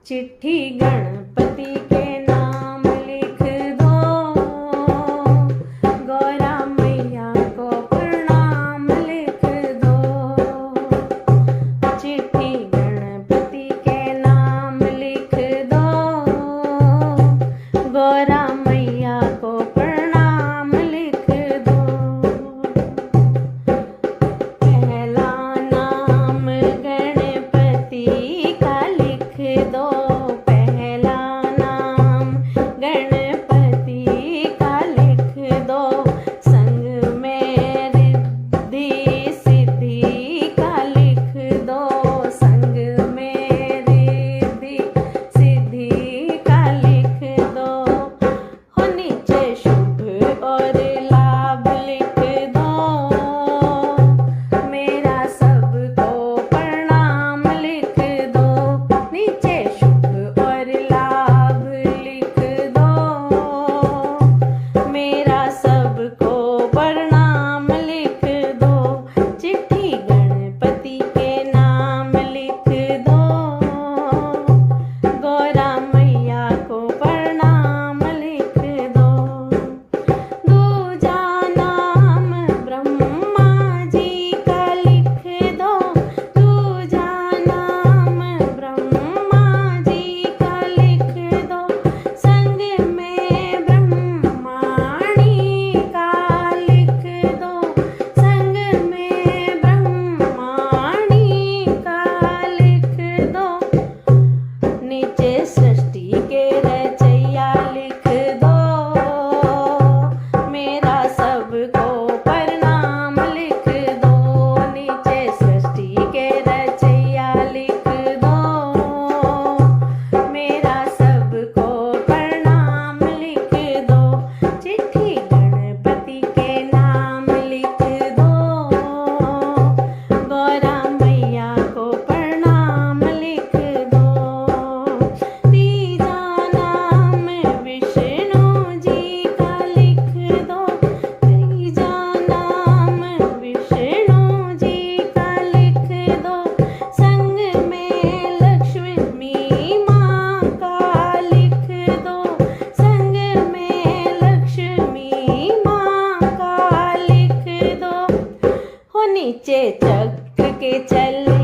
चिट्ठी गणपति के नाम लिख दो, गौरा मैया को प्रणाम लिख दो। चिट्ठी गणपति के नाम लिख दो, गौरा मैया को प्रणाम लिख दो। पहला नाम गणपति का लिख दो, पहला नाम गणपति का लिख दो। संग में रिद्धि सिद्धि का लिख दो, संग में रिद्धि सिद्धि का लिख दो। हो नीचे शुभ और लाभ लिख दो, मेरा सबको प्रणाम लिख दो। नीचे शुभ और लाभ लिख दो, मेरा सबको प्रणाम लिख दो। चिट्ठी गणपति के नाम लिख दो, गौरा मैया को प्रणाम लिख दो। दूजा नाम ब्रह्मा जी का लिख दो, दूजा नाम ब्रह्मा जी का लिख दो। संग में ब्रह्माणी का लिख दो, संग में ब्रह्माणी का लिख दो। नीचे सृष्टि के रचैया लिख दो, मेरा सबको प्रणाम लिख दो। नीचे सृष्टि के रचैया लिख दो, मेरा सबको प्रणाम लिख दो। चिट्ठी गणपति के नाम लिख दो, गौरा मैया को प्रणाम लिख दो। तीजा नाम विष्णु जी का लिख दो, तीजा नाम विष्णु जी का लिख दो। संग में लक्ष्मी माँ का लिख दो, संग में लक्ष्मी माँ का लिख दो। हो नीचे चक्र के चल